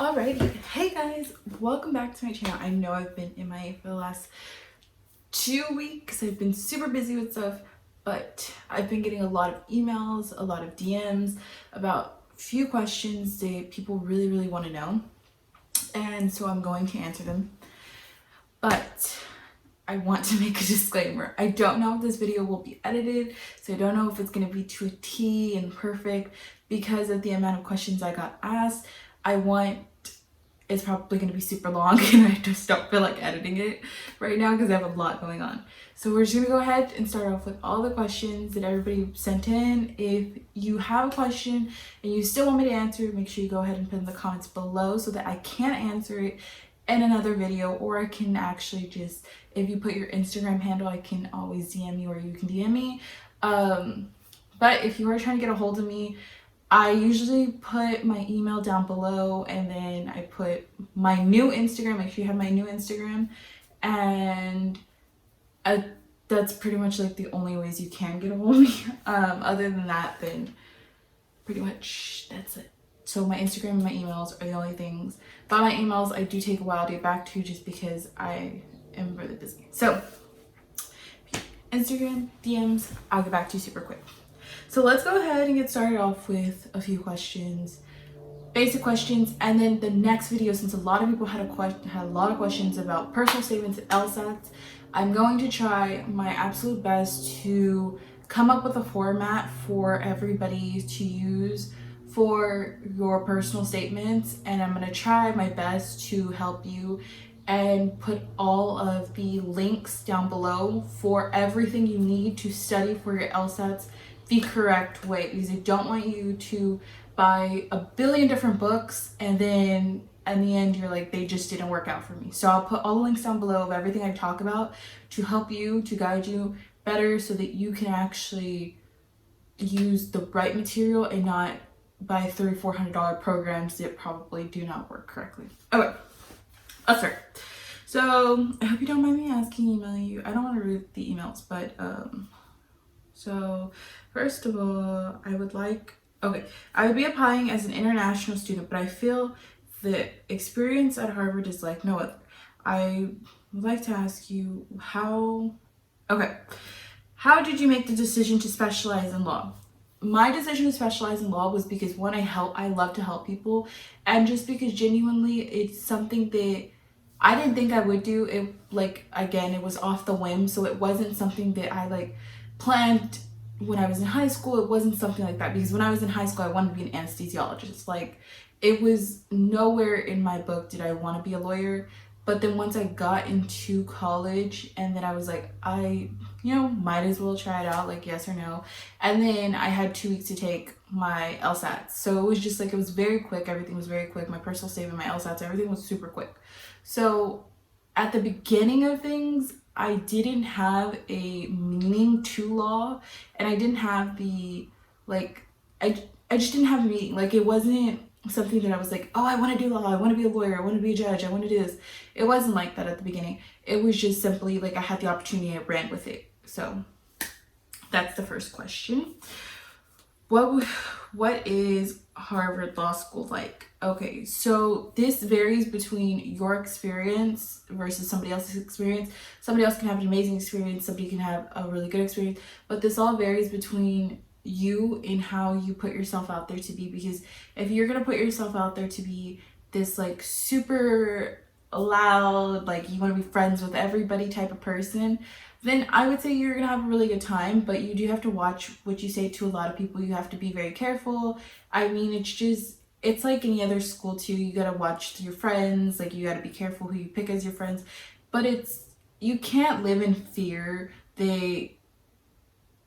Alrighty, hey guys, welcome back to my channel. I know I've been MIA for the last 2 weeks. I've been super busy with stuff, but I've been getting a lot of emails, a lot of DMs about a few questions that people really want to know, and so I'm going to answer them. But I want to make a disclaimer. I don't know if this video will be edited, so I don't know if it's going to be to a T and perfect because of the amount of questions I got asked. It's probably going to be super long and I just don't feel like editing it right now because I have a lot going on. So we're just going to go ahead and start off with all the questions that everybody sent in. If you have a question and you still want me to answer it, make sure you go ahead and put in the comments below so that I can answer it in another video, or I can actually just, if you put your Instagram handle, I can always DM you or you can DM me. But if you are trying to get a hold of me, I usually put my email down below and then I put my new Instagram. Make sure you have my new Instagram, and that's pretty much like the only ways you can get a hold of me. Other than that, then pretty much that's it. So my Instagram and my emails are the only things. But my emails I do take a while to get back to just because I am really busy. So Instagram, DMs, I'll get back to you super quick. So let's go ahead and get started off with a few questions, basic questions, and then the next video, since a lot of people had a lot of questions about personal statements and LSATs, I'm going to try my absolute best to come up with a format for everybody to use for your personal statements, and I'm going to try my best to help you and put all of the links down below for everything you need to study for your LSATs the correct way, because I don't want you to buy a billion different books and then in the end you're like, they just didn't work out for me. So I'll put all the links down below of everything I talk about to help you, to guide you better so that you can actually use the right material and not buy $300-400 programs that probably do not work correctly. Okay, let's start. So I hope you don't mind me emailing you. I don't want to read the emails, but so first of all, I would be applying as an international student, but I feel the experience at Harvard is like no other. I would like to ask you how did you make the decision to specialize in law? My decision to specialize in law was because one, I love to help people, and just because genuinely it's something that I didn't think I would do. It it was off the whim, so it wasn't something that I planned when I was in high school. It wasn't something like that, because when I was in high school I wanted to be an anesthesiologist. It was nowhere in my book did I want to be a lawyer. But then once I got into college, and then I was like, I might as well try it out, yes or no. And then I had 2 weeks to take my LSATs, so it was just it was very quick. Everything was very quick. My personal statement, my LSATs, everything was super quick. So at the beginning of things, I didn't have a meaning to law, and I didn't have the I just didn't have a meaning. It wasn't something that I was like, oh, I want to do law, I want to be a lawyer, I want to be a judge, I want to do this. It wasn't like that at the beginning. It was just simply I had the opportunity, I ran with it. So that's the first question. What is Harvard Law School like? Okay, so this varies between your experience versus somebody else's experience. Somebody else can have an amazing experience, somebody can have a really good experience, but this all varies between you and how you put yourself out there to be. Because if you're gonna put yourself out there to be this super loud, you want to be friends with everybody type of person, then I would say you're gonna have a really good time. But you do have to watch what you say to a lot of people. You have to be very careful. I mean, it's like any other school too. You gotta watch your friends. You gotta be careful who you pick as your friends. But you can't live in fear that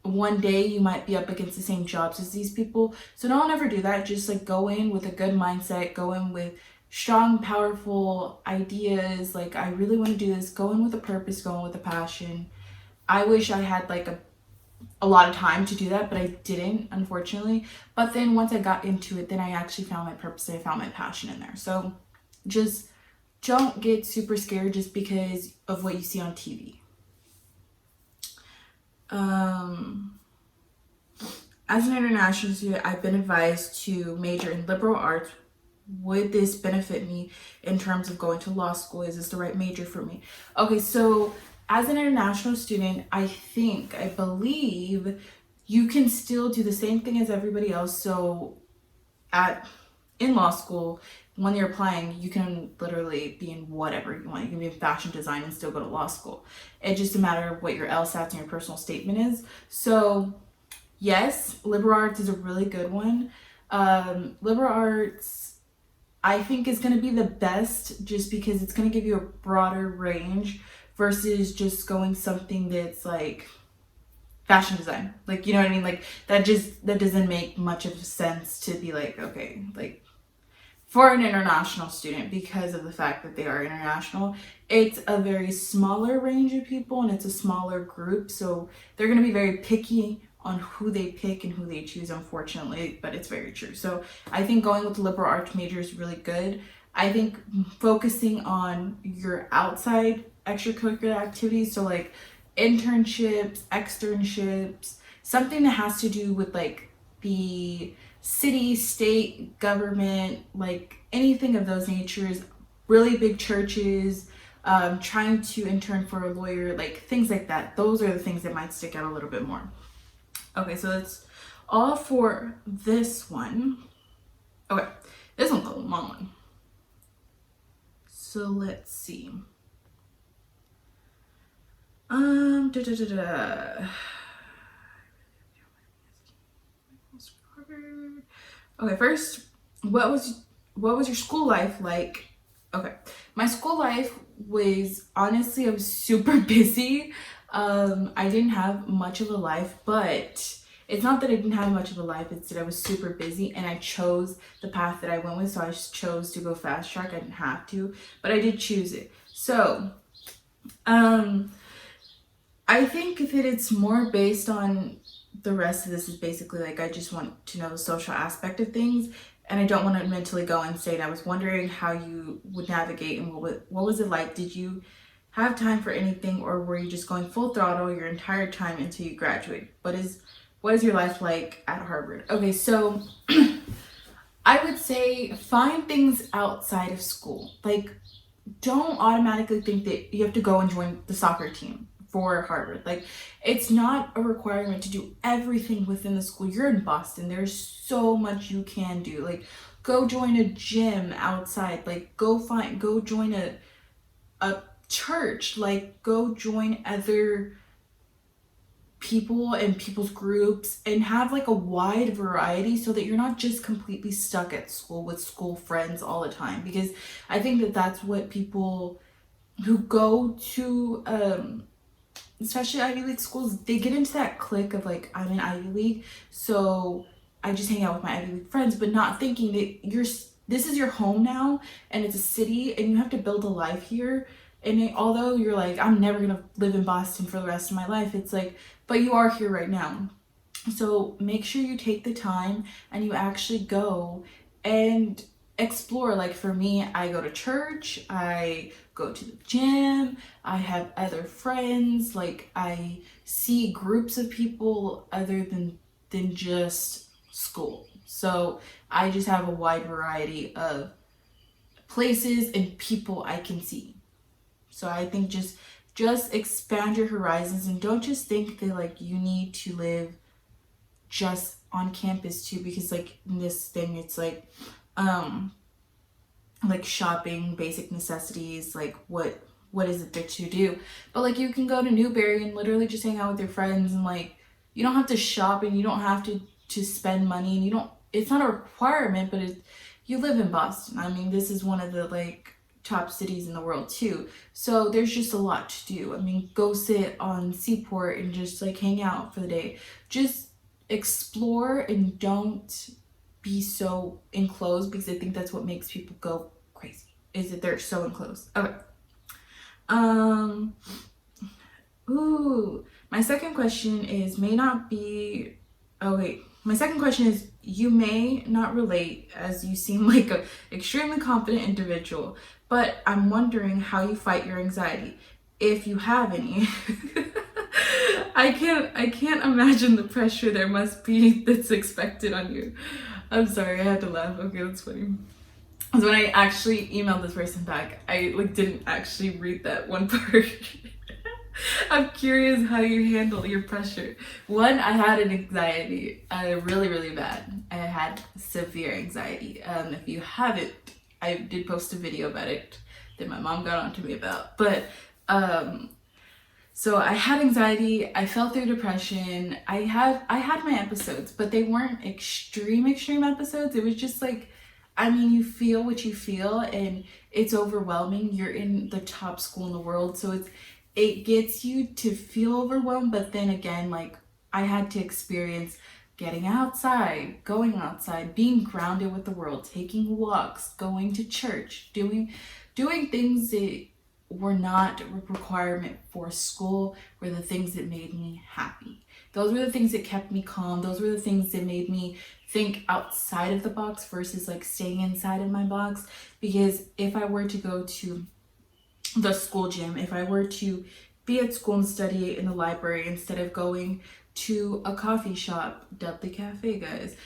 one day you might be up against the same jobs as these people. So don't ever do that. Just go in with a good mindset, go in with strong, powerful ideas. I really want to do this. Go in with a purpose, go in with a passion. I wish I had a lot of time to do that, but I didn't, unfortunately. But then once I got into it, then I actually found my purpose. I found my passion in there. So just don't get super scared just because of what you see on TV. As an international student, I've been advised to major in liberal arts would this benefit me in terms of going to law school? Is this the right major for me? Okay, so as an international student, I believe you can still do the same thing as everybody else. So in law school, when you're applying, you can literally be in whatever you want. You can be in fashion design and still go to law school. It's just a matter of what your LSAT and your personal statement is. So yes, liberal arts is a really good one. Liberal arts, I think, is going to be the best just because it's going to give you a broader range versus just going something that's like fashion design. Like, you know what I mean? Like that doesn't make much of sense to be like, okay, like for an international student, because of the fact that they are international, it's a very smaller range of people and it's a smaller group. So they're going to be very picky on who they pick and who they choose, unfortunately, but it's very true. So I think going with the liberal arts major is really good. I think focusing on your outside extracurricular activities, so like internships, externships, something that has to do with like the city, state, government, like anything of those natures, really big churches, trying to intern for a lawyer, like things like that. Those are the things that might stick out a little bit more. Okay, so that's all for this one. Okay, this one's a long one. So let's see. Okay, first, what was your school life like? Okay, my school life was, honestly, I was super busy. I didn't have much of a life, but it's not that I didn't have much of a life, it's that I was super busy and I chose the path that I went with. So I just chose to go fast track. I didn't have to, but I did choose it. So I think that it's more based on, the rest of this is basically like, I just want to know the social aspect of things and I don't want to mentally go insane. I was wondering how you would navigate and what was it like? Did you have time for anything, or were you just going full throttle your entire time until you graduate? What is your life like at Harvard? Okay, so I would say find things outside of school. Like, don't automatically think that you have to go and join the soccer team for Harvard. Like, it's not a requirement to do everything within the school. You're in Boston. There's so much you can do. Like, go join a gym outside. Like, go join a church. Like, go join other people and people's groups and have like a wide variety so that you're not just completely stuck at school with school friends all the time. Because I think that that's what people who go to especially Ivy League schools, they get into that clique of like, I'm in Ivy League, so I just hang out with my Ivy League friends, but not thinking that this is your home now and it's a city and you have to build a life here. And although you're like, I'm never gonna live in Boston for the rest of my life, it's like, but you are here right now. So make sure you take the time and you actually go and explore. Like for me, I go to church, I go to the gym, I have other friends, like I see groups of people other than just school. So I just have a wide variety of places and people I can see. So I think just expand your horizons and don't just think that like you need to live just on campus too, because like in this thing it's like shopping, basic necessities, like what is it that you do? But like you can go to Newberry and literally just hang out with your friends and like you don't have to shop and you don't have to spend money and it's not a requirement, but you live in Boston. I mean, this is one of the like top cities in the world too, so there's just a lot to do. I mean, go sit on Seaport and just like hang out for the day. Just explore and don't be so enclosed, because I think that's what makes people go crazy, is that they're so enclosed. Okay. My second question is my second question is, you may not relate as you seem like an extremely confident individual, but I'm wondering how you fight your anxiety, if you have any. I can't imagine the pressure there must be that's expected on you. I'm sorry, I had to laugh. Okay, that's funny. So when I actually emailed this person back, I like didn't actually read that one part. I'm curious how you handle your pressure. One, I had an anxiety, really, really bad. I had severe anxiety. If you haven't, I did post a video about it that my mom got onto me about. But so I had anxiety. I fell through depression. I had my episodes, but they weren't extreme episodes. It was just like, I mean, you feel what you feel, and it's overwhelming. You're in the top school in the world, so it gets you to feel overwhelmed. But then again, like, I had to experience getting outside, going outside, being grounded with the world, taking walks, going to church, doing things that were not a requirement for school, were the things that made me happy. Those were the things that kept me calm. Those were the things that made me think outside of the box versus like staying inside of my box. Because if I were to go to the school gym, if I were to be at school and study in the library instead of going to a coffee shop, Dudley Cafe, guys,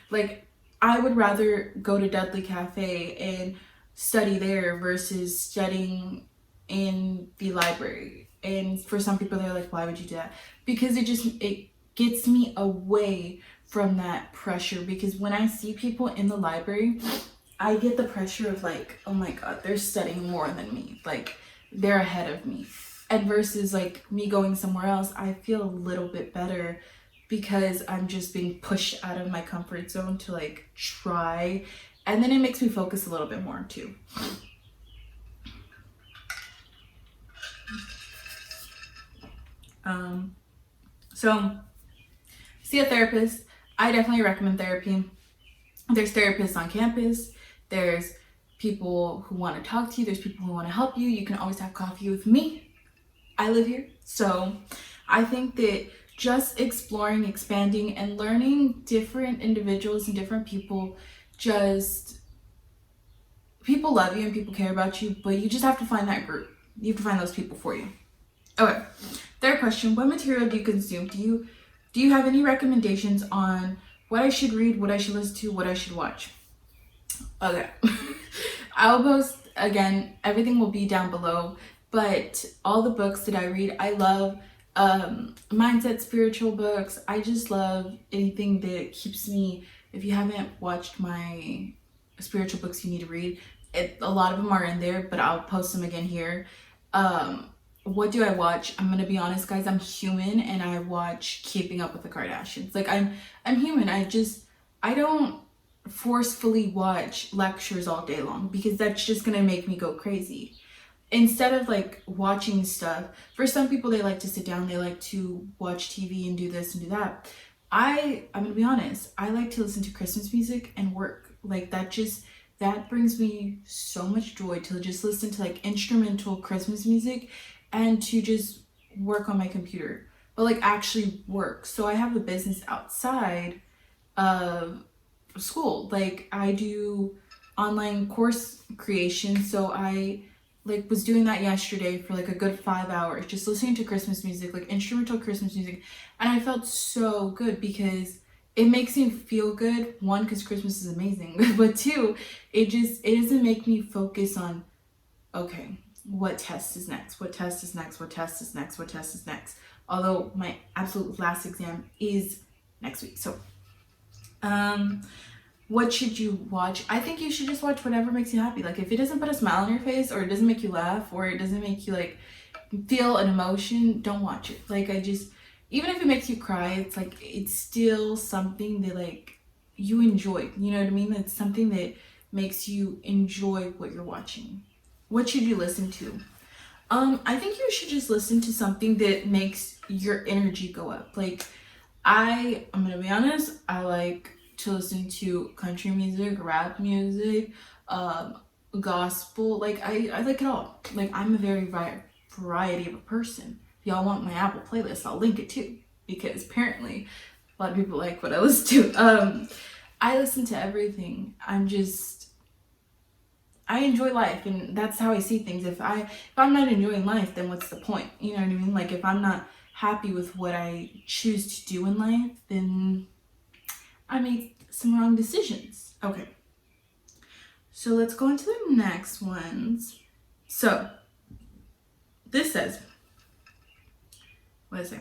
like, I would rather go to Dudley Cafe and study there versus studying in the library. And for some people, they're like, why would you do that? Because it gets me away from that pressure. Because when I see people in the library, I get the pressure of like, oh my god, they're studying more than me, like they're ahead of me. And versus like me going somewhere else, I feel a little bit better because I'm just being pushed out of my comfort zone to like try, and then it makes me focus a little bit more too. So see a therapist. I definitely recommend therapy. There's therapists on campus. There's people who want to talk to you. There's people who want to help you. You can always have coffee with me. I live here. So I think that just exploring, expanding, and learning different individuals and different people, people love you and people care about you, but you just have to find that group. You have to find those people for you. Okay. Third question, what material do you consume? Do you have any recommendations on what I should read, what I should listen to, what I should watch? Okay. I'll post, again, everything will be down below, but all the books that I read, I love mindset, spiritual books. I just love anything that keeps me. If you haven't watched my spiritual books you need to read, a lot of them are in there, but I'll post them again here. What do I watch? I'm gonna be honest, guys, I'm human, and I watch Keeping Up with the Kardashians. Like, I'm human. I don't forcefully watch lectures all day long because that's just gonna make me go crazy. Instead of like watching stuff, for some people, they like to sit down, they like to watch TV and do this and do that. I'm gonna be honest, I like to listen to Christmas music and work. Like, that brings me so much joy to just listen to like instrumental Christmas music and to just work on my computer, but like actually work. So I have a business outside of school. Like, I do online course creation, so I like was doing that yesterday for like a good 5 hours, just listening to Christmas music, like instrumental Christmas music, and I felt so good because it makes me feel good. One, because Christmas is amazing, but two, it doesn't make me focus on, okay, what test is next, what test is next, what test is next, what test is next. Although my absolute last exam is next week. So what should you watch? I think you should just watch whatever makes you happy. Like, if it doesn't put a smile on your face, or it doesn't make you laugh, or it doesn't make you like feel an emotion, don't watch it. Like, even if it makes you cry, it's like, it's still something that like you enjoy, you know what I mean? It's something that makes you enjoy what you're watching. What should you listen to? I think you should just listen to something that makes your energy go up. Like, I'm gonna be honest, I like to listen to country music, rap music, gospel. Like, I like it all. Like, I'm a very variety of a person. If y'all want my Apple playlist, I'll link it too, because apparently a lot of people like what I listen to. I listen to everything. I enjoy life, and that's how I see things. If I'm not enjoying life, then what's the point? You know what I mean? Like, if I'm not happy with what I choose to do in life, then I make some wrong decisions. Okay. So let's go into the next ones. So this says, what is it?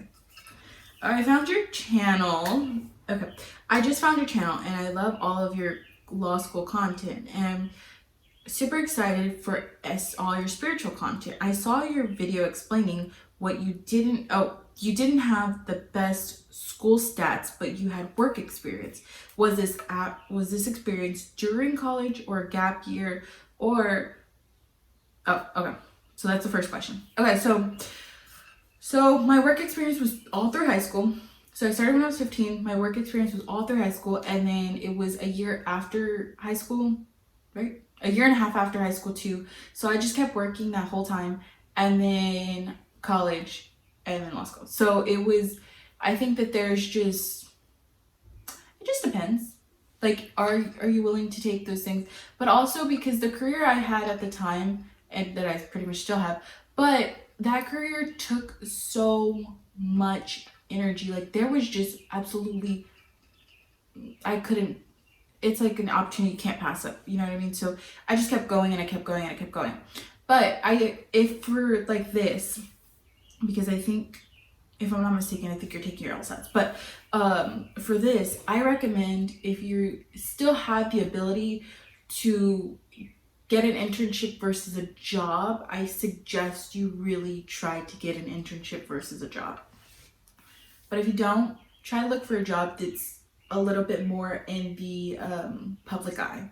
I found your channel. Okay. I just found your channel and I love all of your law school content and I'm super excited for all your spiritual content. I saw your video explaining what you didn't have the best school stats, but you had work experience. Was this experience during college or a gap year or okay. So that's the first question. Okay, so my work experience was all through high school. So I started when I was 15. My work experience was all through high school, and then it was a year after high school, right? A year and a half after high school too. So I just kept working that whole time, and then college, and then law school. So it was, I think that it just depends. Like, are you willing to take those things? But also because the career I had at the time, and that I pretty much still have, but that career took so much energy. Like, there was just absolutely, it's like an opportunity you can't pass up, you know what I mean? So I just kept going and I kept going and I kept going. But if for like this, because I think, if I'm not mistaken, I think you're taking your LSATs, but for this, I recommend, if you still have the ability to get an internship versus a job, I suggest you really try to get an internship versus a job. But if you don't, try to look for a job that's a little bit more in the public eye.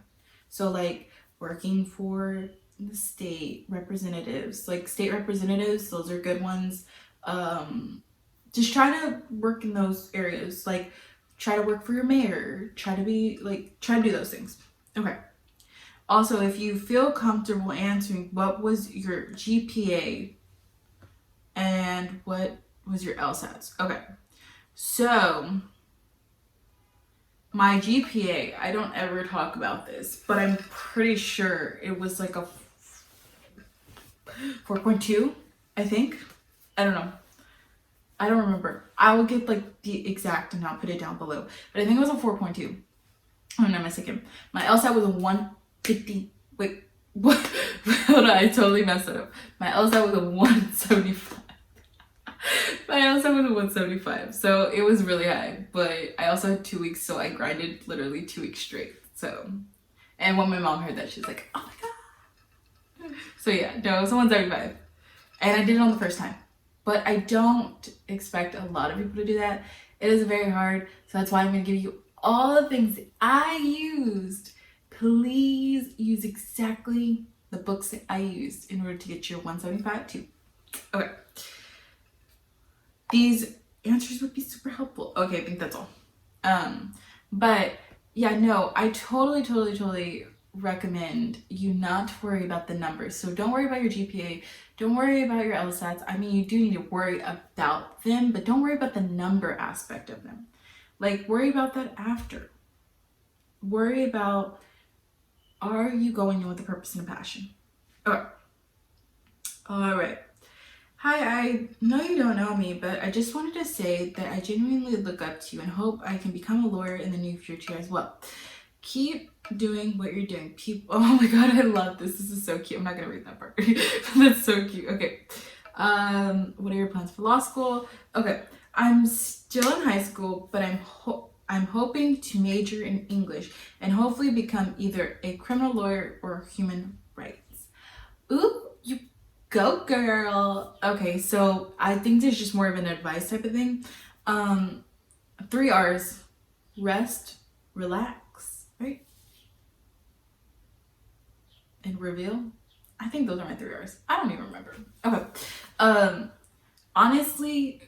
So like working for the state representatives, like state representatives, those are good ones. Just try to work in those areas. Like, try to work for your mayor. Try to do those things. Okay. Also, if you feel comfortable answering, what was your GPA and what was your LSATs? Okay. So, my GPA, I don't ever talk about this, but I'm pretty sure it was like a 4.2, I think. I don't know. I don't remember. I will get like the exact and I'll put it down below. But I think it was a 4.2. I'm not mistaken. My LSAT was a 150. Wait, what? Hold on, I totally messed it up. My LSAT was a 175. My LSAT was a 175. So it was really high. But I also had 2 weeks, so I grinded literally 2 weeks straight. So, and when my mom heard that, she's like, oh my God. So yeah, no, it was a 175. And I did it on the first time. But I don't expect a lot of people to do that. It is very hard. So that's why I'm going to give you all the things that I used. Please use exactly the books that I used in order to get your 175 too. Okay. These answers would be super helpful. Okay, I think that's all. But yeah, no, I totally recommend you not to worry about the numbers. So don't worry about your GPA. Don't worry about your LSATs. I mean, you do need to worry about them, but don't worry about the number aspect of them. Like, worry about that after. Worry about, are you going in with a purpose and a passion? Okay. All right. Hi, I know you don't know me, but I just wanted to say that I genuinely look up to you and hope I can become a lawyer in the near future as well. Keep doing what you're doing. Oh my God, I love this. This is so cute. I'm not gonna read that part. That's so cute. Okay. What are your plans for law school? Okay. I'm still in high school, but I'm hoping to major in English and hopefully become either a criminal lawyer or human rights. Ooh, you go, girl. Okay, so I think there's just more of an advice type of thing. 3 R's: rest, relax, right? And reveal. I think those are my 3 R's. I don't even remember. Okay. Honestly,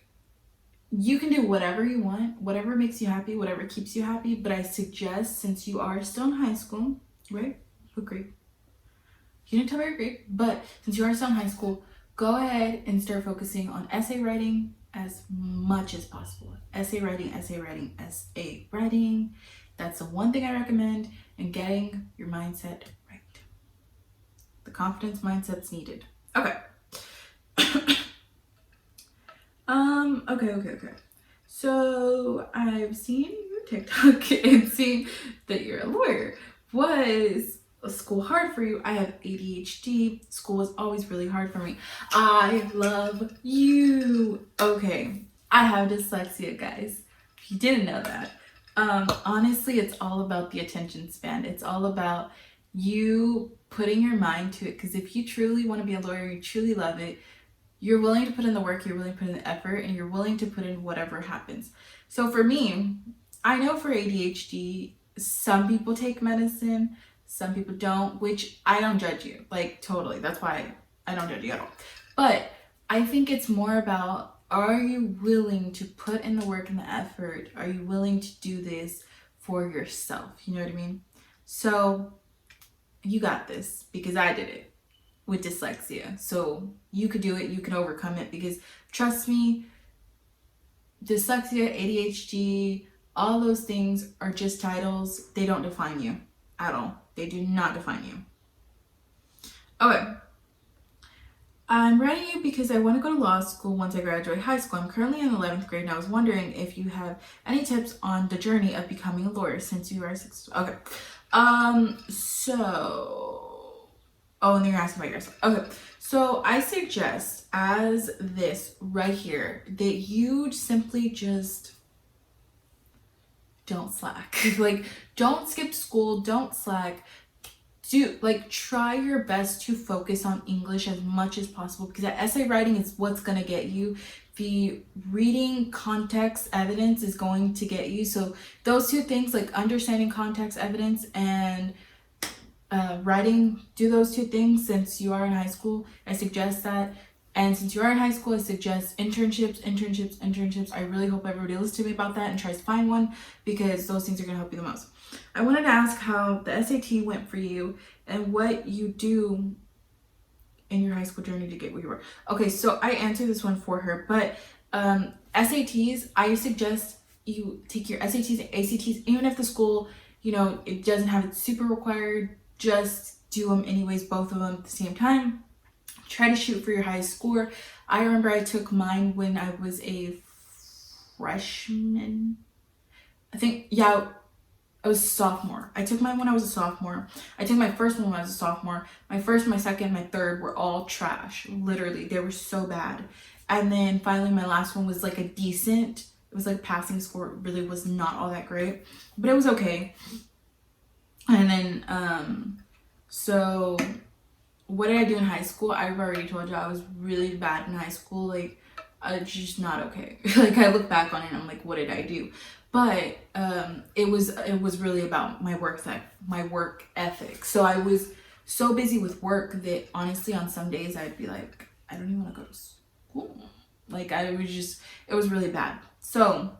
you can do whatever you want, whatever makes you happy, whatever keeps you happy. But I suggest, since you are still in high school, right? What grade? You didn't tell me your grade, but since you are still in high school, go ahead and start focusing on essay writing as much as possible. Essay writing. That's the one thing I recommend, and getting your mindset right. The confidence mindset's needed. Okay. Okay. So I've seen your TikTok and seen that you're a lawyer. Was school hard for you. I have ADHD. School is always really hard for me. I love you. Okay, I have dyslexia, guys. If you didn't know that. Honestly, it's all about the attention span. It's all about you putting your mind to it. Because if you truly want to be a lawyer, you truly love it, you're willing to put in the work, you're willing to put in the effort, and you're willing to put in whatever happens. So for me, I know for ADHD, some people take medicine, some people don't, which I don't judge you, like totally. That's why I don't judge you at all. But I think it's more about, are you willing to put in the work and the effort? Are you willing to do this for yourself? You know what I mean? So you got this, because I did it with dyslexia. So you could do it, you can overcome it, because trust me, dyslexia, ADHD, all those things are just titles. They don't define you at all. They do not define you. Okay. I'm writing you because I want to go to law school once I graduate high school. I'm currently in 11th grade, and I was wondering if you have any tips on the journey of becoming a lawyer since you are 6. Okay. Oh, and then you're asking about yourself. Okay, so I suggest as this right here that you simply just don't slack. Like, don't skip school, don't slack. Try your best to focus on English as much as possible, because that essay writing is what's gonna get you. The reading context evidence is going to get you. So those two things, like understanding context evidence and writing, do those two things since you are in high school. I suggest that. And since you are in high school, I suggest internships. I really hope everybody listens to me about that and tries to find one, because those things are going to help you the most. I wanted to ask how the SAT went for you and what you do in your high school journey to get where you were. Okay, so I answered this one for her, but SATs, I suggest you take your SATs and ACTs, even if the school, it doesn't have it super required. Just do them anyways, both of them at the same time. Try to shoot for your highest score. I remember I took mine when I was a freshman. I was a sophomore. I took mine when I was a sophomore. I took my first one when I was a sophomore. My first, my second, my third were all trash. Literally, they were so bad. And then finally my last one was like a decent, it was like a passing score. It really was not all that great, but it was okay. And then, so what did I do in high school? I've already told you I was really bad in high school. Like, just not okay. Like, I look back on it and I'm like, what did I do? But it was really about my work ethic. So I was so busy with work that honestly on some days I'd be like, I don't even want to go to school. Like, it was really bad. So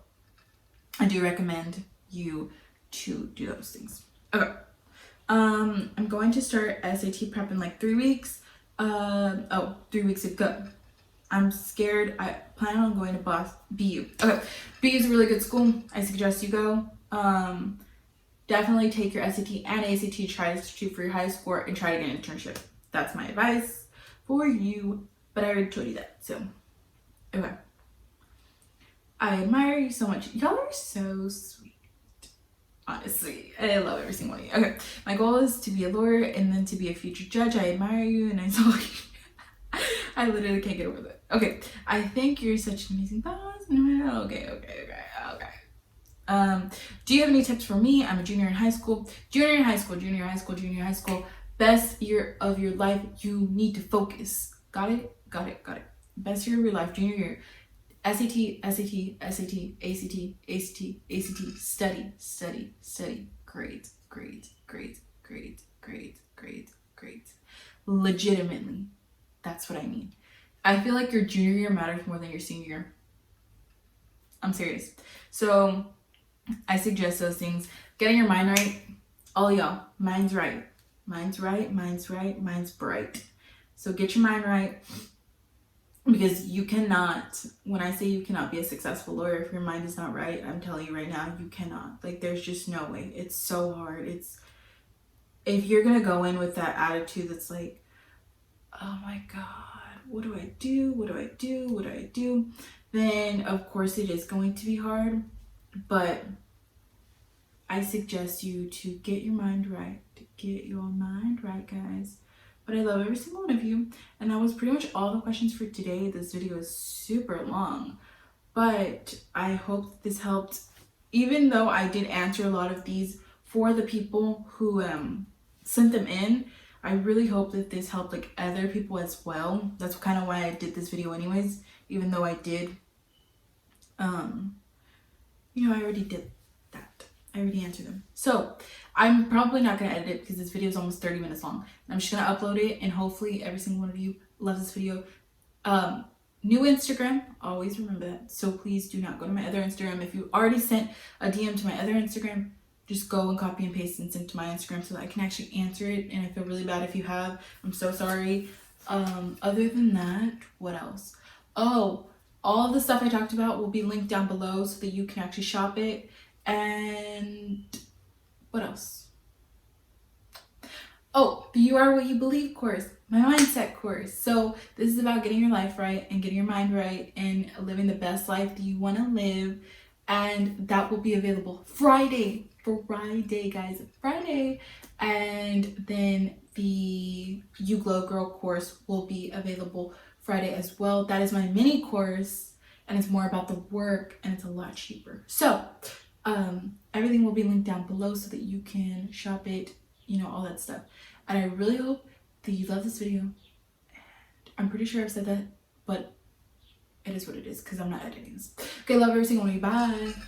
I do recommend you to do those things. Okay. I'm going to start SAT prep in like 3 weeks. 3 weeks ago. I'm scared. I plan on going to BU. Okay. BU is a really good school. I suggest you go. Definitely take your SAT and ACT, try to shoot for your highest score, and try to get an internship. That's my advice for you. But I already told you that. So, okay. I admire you so much. Y'all are so sweet. Honestly, I love every single one of you. Okay, my goal is to be a lawyer and then to be a future judge. I admire you, and I saw you. I literally can't get over that. Okay, I think you're such an amazing boss. Okay. Do you have any tips for me? I'm a junior in high school. Junior high school. Best year of your life. You need to focus. Got it. Best year of your life, junior year. SAT, study, grades. Legitimately, that's what I mean. I feel like your junior year matters more than your senior year. I'm serious. So I suggest those things. Getting your mind right. All y'all, mind's right. Mine's bright. So get your mind right. Because you cannot, when I say you cannot be a successful lawyer if your mind is not right, I'm telling you right now, you cannot. Like, there's just no way. It's so hard. If you're going to go in with that attitude that's like, oh my God, what do I do? Then, of course, it is going to be hard. But I suggest you to get your mind right. Get your mind right, guys. But I love every single one of you. And that was pretty much all the questions for today. This video is super long, but I hope this helped. Even though I did answer a lot of these for the people who sent them in, I really hope that this helped like other people as well. That's kind of why I did this video anyways, even though I did I already did that. I already answered them. So I'm probably not going to edit it because this video is almost 30 minutes long. I'm just going to upload it, and hopefully every single one of you loves this video. New Instagram, always remember that. So please do not go to my other Instagram. If you already sent a DM to my other Instagram, just go and copy and paste and send to my Instagram so that I can actually answer it. And I feel really bad if you have. I'm so sorry. Other than that, what else? Oh, all the stuff I talked about will be linked down below so that you can actually shop it. And what else? Oh, the You Are What You Believe course, my mindset course. So this is about getting your life right and getting your mind right and living the best life that you want to live. And that will be available Friday, guys, Friday. And then the You Glow Girl course will be available Friday as well. That is my mini course, and it's more about the work, and it's a lot cheaper. So everything will be linked down below so that you can shop it, all that stuff. And I really hope that you love this video. I'm pretty sure I've said that, but it is what it is because I'm not editing this. Okay, love every single one of you. Bye.